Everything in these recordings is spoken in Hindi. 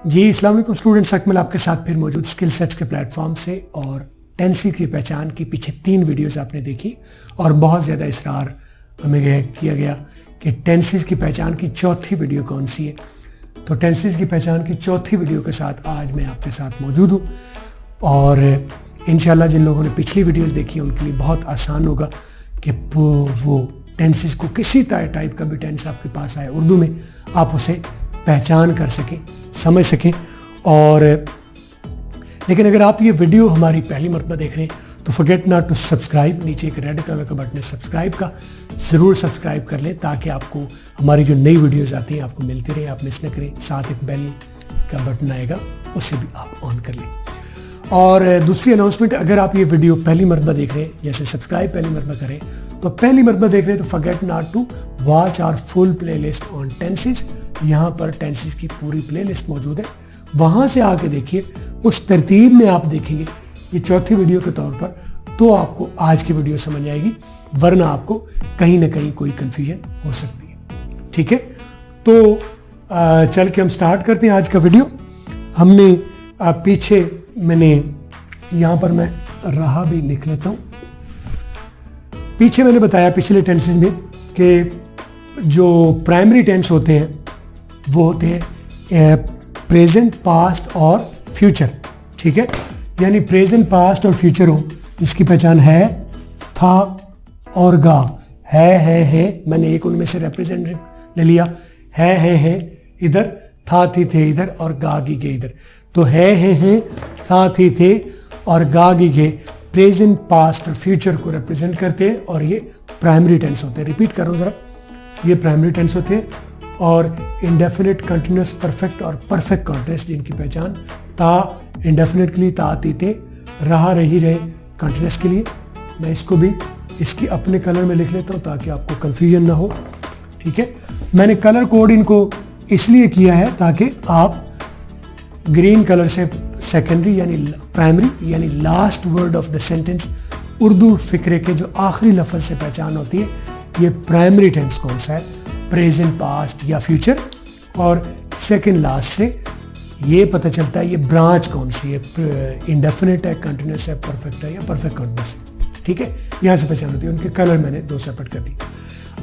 जी अस्सलाम वालेकुम स्टूडेंट्स, अकमल आपके साथ फिर मौजूद स्किल सेट्स के प्लेटफॉर्म से। और टेंसेस की पहचान की पीछे 3 वीडियोस आपने देखी और बहुत ज़्यादा इसरार हमें किया गया कि टेंसेस की पहचान की चौथी वीडियो कौन सी है। तो टेंसेस की पहचान की चौथी वीडियो के साथ आज मैं आपके साथ मौजूद हूँ और इंशाल्लाह जिन लोगों ने पिछली वीडियोस देखी हैं उनके लिए बहुत आसान होगा कि वो टेंसेस को किसी टाइप का भी टेंस आपके पास आए उर्दू में, आप उसे पहचान कर सकें, समझ सकें। और लेकिन अगर आप ये वीडियो हमारी पहली मरतबा देख रहे हैं तो फॉरगेट नॉट टू सब्सक्राइब, नीचे एक रेड कलर का बटन है सब्सक्राइब का, ज़रूर सब्सक्राइब कर लें ताकि आपको हमारी जो नई वीडियोस आती हैं आपको मिलती रहे, आप मिस न करें। साथ एक बेल का बटन आएगा, उसे भी आप ऑन कर लें। और दूसरी अनाउंसमेंट, अगर आप ये वीडियो पहली मरतबा देख रहे हैं, जैसे सब्सक्राइब पहली मरतबा करें तो पहली मरतबा देख रहे हैं तो forget not to watch our full playlist on tenses. यहाँ पर टेंसेस की पूरी प्लेलिस्ट मौजूद है, वहाँ से आके देखिए, उस तरतीब में आप देखेंगे ये चौथी वीडियो के तौर पर, तो आपको आज की वीडियो समझ आएगी, वरना आपको कहीं ना कहीं कोई कन्फ्यूजन हो सकती है। ठीक है, तो चल के हम स्टार्ट करते हैं आज का वीडियो। हमने पीछे मैंने यहाँ पर मैं रहा भी लिख लेता हूँ। पीछे मैंने बताया पिछले टेंसेस में कि जो प्राइमरी टेंस होते हैं वो होते हैं प्रेजेंट, पास्ट और फ्यूचर। ठीक है, यानी प्रेजेंट, पास्ट और फ्यूचर हो, इसकी पहचान है था और गा। है मैंने एक उनमें से रिप्रेजेंटेटिव ले लिया, है इधर, था थी थे इधर और गा गी गे इधर। तो है था थी थे और गा गी गे प्रेजेंट, पास्ट और फ्यूचर को रिप्रेजेंट करते हैं और ये प्राइमरी टेंस होते हैं। रिपीट कर रहा हूँ ज़रा, ये प्राइमरी टेंस होते हैं। और इंडेफिनिट, कंटिन्यूस, परफेक्ट और परफेक्ट कॉन्टेक्स्ट जिनकी पहचान था इंडेफिनिट के लिए था थी थे, रहा रही रहे कंटिन्यूस के लिए। मैं इसको भी इसकी अपने कलर में लिख लेता हूँ ताकि आपको कंफ्यूजन ना हो। ठीक है, मैंने कलर कोड इनको इसलिए किया है ताकि आप ग्रीन कलर से सेकेंडरी यानी प्राइमरी यानी last word of the sentence, Urdu फिक्रे के जो आखिरी लफ्ज़ से पहचान होती है ये प्राइमरी टेंस कौन सा है, प्रेजेंट, पास्ट या फ्यूचर। और सेकंड लास्ट से ये पता चलता है ये ब्रांच कौन सी है, इंडेफिनिट है, कंटिन्यूस है, परफेक्ट है या परफेक्ट कंटिन्यूस है। ठीक है, यहाँ से पहचान होती है। उनके कलर मैंने 2 सेपरेट कर दी।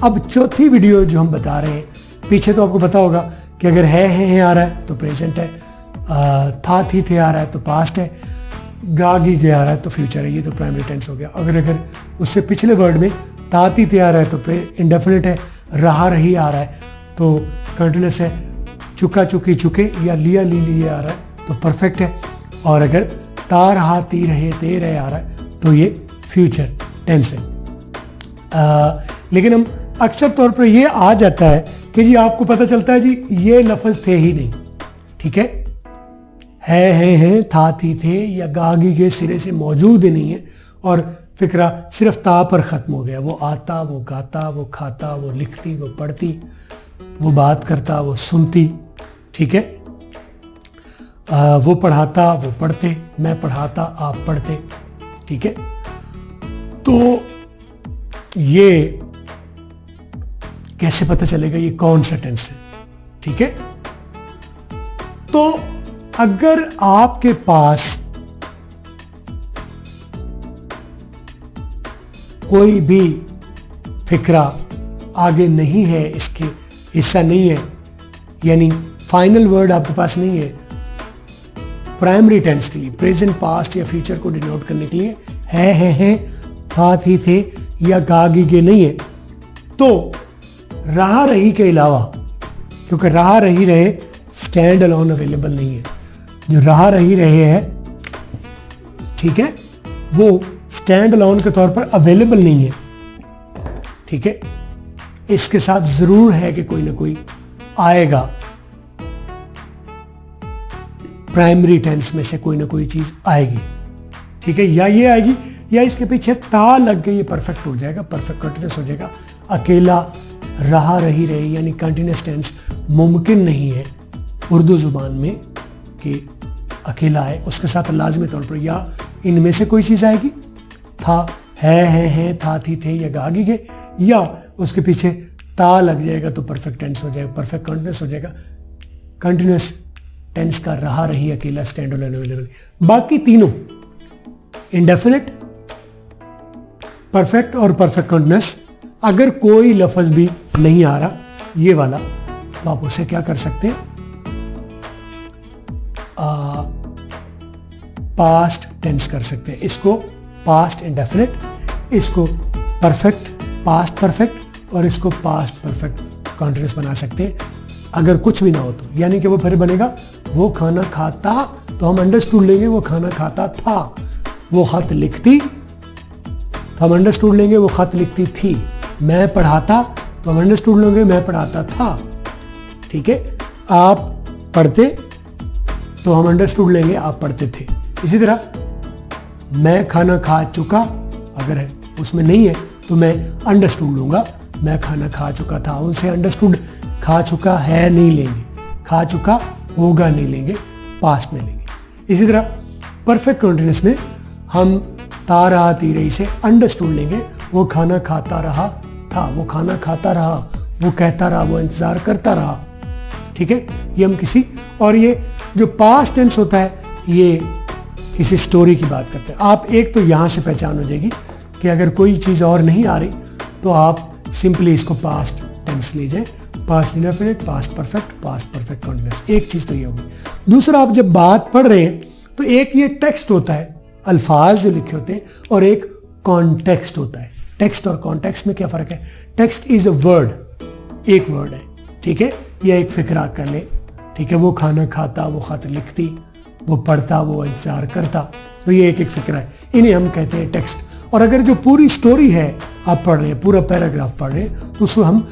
अब चौथी वीडियो जो हम बता रहे हैं, पीछे तो आपको पता होगा कि अगर है आ रहा है तो प्रेजेंट है, था थी थे आ रहा है तो पास्ट है, गा गी गे आ रहा है तो फ्यूचर है। ये तो प्राइमरी टेंस हो गया। अगर उससे पिछले वर्ड में था थी थे आ रहा है तो इंडेफिनिट है, रहा रही आ रहा है तो कंटिन्यूस है, चुका चुकी चुके या लिया ली लिए आ रहा है तो परफेक्ट है। और अगर ता रहा ती रहे ते रहे आ रहा है तो ये फ्यूचर टेंस है। लेकिन हम अक्सर तौर पर ये आ जाता है कि जी आपको पता चलता है जी ये लफ्ज़ थे ही नहीं। ठीक है था थी थे या गागी के सिरे से मौजूद ही नहीं है और फिक्रा सिर्फ ता पर ख़त्म हो गया। वो आता, वो गाता, वो खाता, वो लिखती, वो पढ़ती, वो बात करता, वो सुनती। ठीक है, वो पढ़ाता, वो पढ़ते, मैं पढ़ाता, आप पढ़ते। ठीक है, तो ये कैसे पता चलेगा ये कौन सा टेंस है। ठीक है, तो अगर आपके पास कोई भी फिक्रा आगे नहीं है, इसके हिस्सा नहीं है, यानी फाइनल वर्ड आपके पास नहीं है प्राइमरी टेंस के लिए, प्रेजेंट, पास्ट या फ्यूचर को डिनोट करने के लिए है, था थी थे या गा गी गे नहीं है, तो रहा रही के अलावा, क्योंकि रहा रही रहे स्टैंड अलोन अवेलेबल नहीं है, जो रहा रही रहे है, ठीक है, वो स्टैंड अलोन के तौर पर अवेलेबल नहीं है। ठीक है, इसके साथ जरूर है कि कोई ना कोई आएगा, प्राइमरी टेंस में से कोई ना कोई चीज आएगी। ठीक है, या ये आएगी या इसके पीछे ता लग गई, ये परफेक्ट हो जाएगा, परफेक्ट कंटिन्यूस हो जाएगा। अकेला रहा रही रहे यानी कंटिन्यूस टेंस मुमकिन नहीं है उर्दू जुबान में कि अकेला है, उसके साथ लाजमी तौर पर या इनमें से कोई चीज़ आएगी, था है था थी थे या गागी गए, या उसके पीछे ता लग जाएगा तो परफेक्ट टेंस हो जाएगा, परफेक्ट कंटिन्यूस हो जाएगा। कंटिन्यूस टेंस का रहा, रही, अकेला, स्टैंड अलोन, अवेलेबल। बाकी तीनों इंडेफिनिट, परफेक्ट और परफेक्ट कंटिन्यूअस, अगर कोई लफ्ज भी नहीं आ रहा ये वाला, तो आप उसे क्या कर सकते हैं, पास्ट टेंस कर सकते हैं। इसको पास्ट इंडेफिनिट, इसको परफेक्ट पास्ट परफेक्ट और इसको पास्ट परफेक्ट कंटिन्यूअस बना सकते हैं अगर कुछ भी ना हो तो। यानी कि वो फिर बनेगा वो खाना खाता, तो हम अंडरस्टूड लेंगे वो खाना खाता था। वो खत लिखती, तो हम अंडरस्टूड लेंगे वो खत लिखती थी। मैं पढ़ाता, तो हम अंडरस्टूड लेंगे मैं पढ़ाता था। ठीक है, आप पढ़ते, तो हम अंडरस्टूड लेंगे आप पढ़ते थे। इसी तरह मैं खाना खा चुका, अगर है उसमें नहीं है तो मैं अंडरस्टूड लूंगा मैं खाना खा चुका था। उनसे अंडरस्टूड खा चुका है नहीं लेंगे, खा चुका होगा नहीं लेंगे, पास्ट में लेंगे। इसी तरह परफेक्ट कंटिन्यूअस में हम ता रहा ती रही से अंडरस्टूड लेंगे वो खाना खाता रहा था, वो खाना खाता रहा, वो कहता रहा, वो इंतजार करता रहा। ठीक है, ये हम किसी, और ये जो पास्ट टेंस होता है ये किसी स्टोरी की बात करते हैं। आप एक तो यहाँ से पहचान हो जाएगी कि अगर कोई चीज़ और नहीं आ रही तो आप सिंपली इसको पास्ट टेंस लीजिए, past indefinite, past perfect continuous. एक चीज़ तो ये होगी। दूसरा, आप जब बात पढ़ रहे हैं तो एक ये टेक्स्ट होता है, अल्फाज जो लिखे होते हैं, और एक कॉन्टेक्स्ट होता है। टेक्स्ट और कॉन्टेक्स्ट में क्या फ़र्क है? टेक्स्ट इज अ वर्ड, एक वर्ड है। ठीक है, या एक फिक्रा कर ले। ठीक है, वो खाना खाता, वो खत लिखती, वो पढ़ता, वो इंतजार करता, तो ये एक एक फिक्रा है, इन्हें हम कहते हैं टेक्स्ट। और अगर जो पूरी स्टोरी है आप पढ़ रहे हैं, पूरा पैराग्राफ पढ़ रहे हैं, तो उसको हम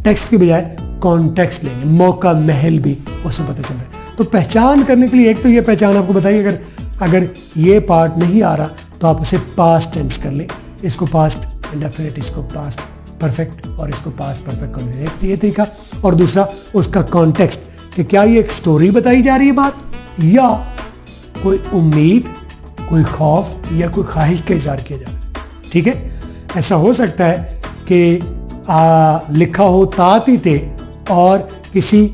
टेक्स्ट की बजाय कॉन्टेक्स्ट लेंगे। मौका महल भी उसमें पता चल रहा है। तो पहचान करने के लिए एक तो ये पहचान आपको बताइए, अगर ये पार्ट नहीं आ रहा तो आप उसे पास्ट टेंस कर लें, इसको पास्ट इंडेफिनिट, इसको पास्ट परफेक्ट और इसको पास्ट परफेक्ट कंटिन्यूअस, एक ये तरीका। और दूसरा उसका कॉन्टेक्स्ट, कि क्या ये एक स्टोरी बताई जा रही है बात, या कोई उम्मीद, कोई खौफ या कोई ख्वाहिश का इज़हार किया जा रहा है। ठीक है, ऐसा हो सकता है कि लिखा हो ताती थे और किसी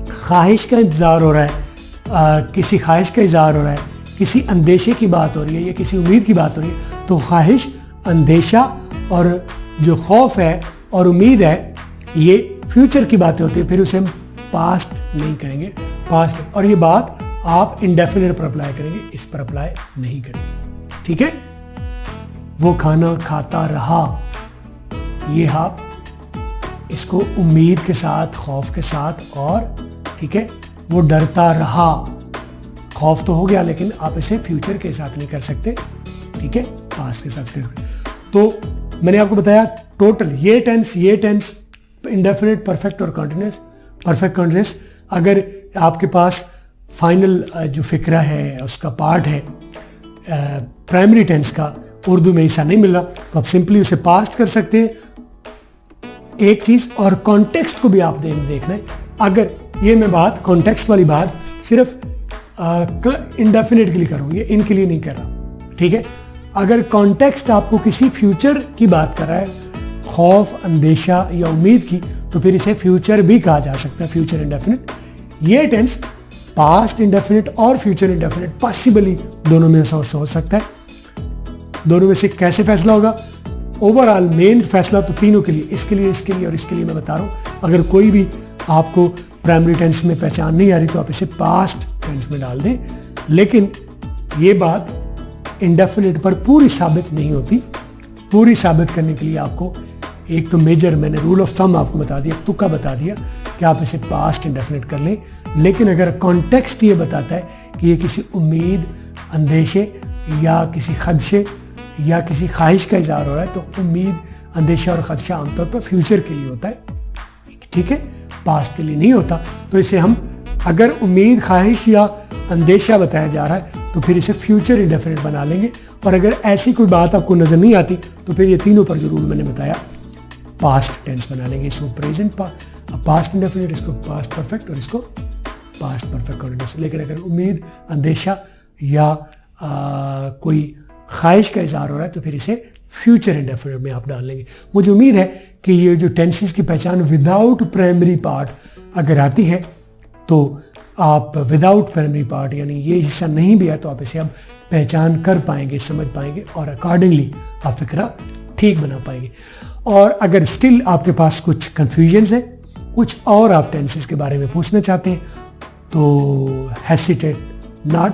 ख्वाहिश का इंतज़ार हो रहा है, किसी ख्वाहिश का इज़हार हो रहा है, किसी अंदेशे की बात हो रही है या किसी उम्मीद की बात हो रही है, तो ख्वाहिश, अंदेशा और जो खौफ है और उम्मीद है ये फ्यूचर की बातें होती है, फिर उसे हम पास्ट नहीं करेंगे, पास्ट। और ये बात आप इंडेफिनिट पर अप्लाई करेंगे, इस पर अप्लाई नहीं करेंगे। ठीक है, वो खाना खाता रहा, ये आप इसको उम्मीद के साथ, खौफ के साथ, और ठीक है, वो डरता रहा, खौफ तो हो गया लेकिन आप इसे फ्यूचर के साथ नहीं कर सकते। ठीक है, पास्ट के साथ कर सकते। तो मैंने आपको बताया टोटल ये टेंस इंडेफिनिट, परफेक्ट और कंटिन्यूअस। परफेक्ट कंटिन्यूअस, अगर आपके पास फाइनल जो फिक्रा है उसका पार्ट है प्राइमरी टेंस का, उर्दू में ऐसा नहीं मिल रहा, तो आप सिंपली उसे पास्ट कर सकते हैं। एक चीज़, और कॉन्टेक्स्ट को भी आप देखना है। अगर ये मैं बात कॉन्टेक्स्ट वाली बात सिर्फ इंडेफिनिट के लिए कर रहा हूँ, ये इनके लिए नहीं कर रहा। ठीक है, अगर कॉन्टेक्स्ट आपको किसी फ्यूचर की बात कर रहा है, खौफ, अंदेशा या उम्मीद की, तो फिर इसे फ्यूचर भी कहा जा सकता है, फ्यूचर इंडेफिनिट। ये टेंस पास्ट इंडेफिनिट और फ्यूचर इंडेफिनिट पॉसिबली दोनों में से हो सकता है। दोनों में से कैसे फैसला होगा? ओवरऑल मेन फैसला तो तीनों के लिए, इसके लिए, इसके लिए और इसके लिए मैं बता रहा हूँ। अगर कोई भी आपको प्राइमरी टेंस में पहचान नहीं आ रही तो आप इसे पास्ट टेंस में डाल दें। लेकिन ये बात इंडेफिनिट पर पूरी साबित नहीं होती। पूरी साबित करने के लिए आपको एक तो मेजर, मैंने रूल ऑफ थंब आपको बता दिया, तुक्का बता दिया कि आप इसे पास्ट इंडेफिनिट कर लें। लेकिन अगर कॉन्टेक्स्ट ये बताता है कि ये किसी उम्मीद, अंदेशे या किसी खदशे या किसी ख्वाहिश का इज़हार हो रहा है, तो उम्मीद, अंदेशा और खदशा आमतौर पर फ्यूचर के लिए होता है। ठीक है, पास्ट के लिए नहीं होता। तो इसे हम, अगर उम्मीद, ख्वाहिश या अंदेशा बताया जा रहा है तो फिर इसे फ्यूचर इंडेफिनिट बना लेंगे। और अगर ऐसी कोई बात आपको नज़र नहीं आती तो फिर ये तीनों पर जो रूल मैंने बताया, पास्ट टेंस बना लेंगे। इसको प्रेजेंट पास्ट इंडेफिनिट, इसको पास्ट परफेक्ट और इसको पास्ट परफेक्ट कंटिन्यूअस। लेकिन अगर उम्मीद, अंदेशा या कोई ख्वाहिश का इज़हार हो रहा है तो फिर इसे फ्यूचर इंडेफिनिट में आप डाल लेंगे। मुझे उम्मीद है कि ये जो टेंसेस की पहचान विदाउट प्राइमरी पार्ट अगर आती है तो आप विदाउट प्राइमरी पार्ट यानी ये हिस्सा नहीं भी है तो आप इसे अब पहचान कर पाएंगे, समझ पाएंगे और अकॉर्डिंगली आप फिक्रा ठीक बना पाएंगे। और अगर स्टिल आपके पास कुछ कन्फ्यूजन्स है, कुछ और आप टेंसेस के बारे में पूछना चाहते हैं तो हेसिटेट नॉट,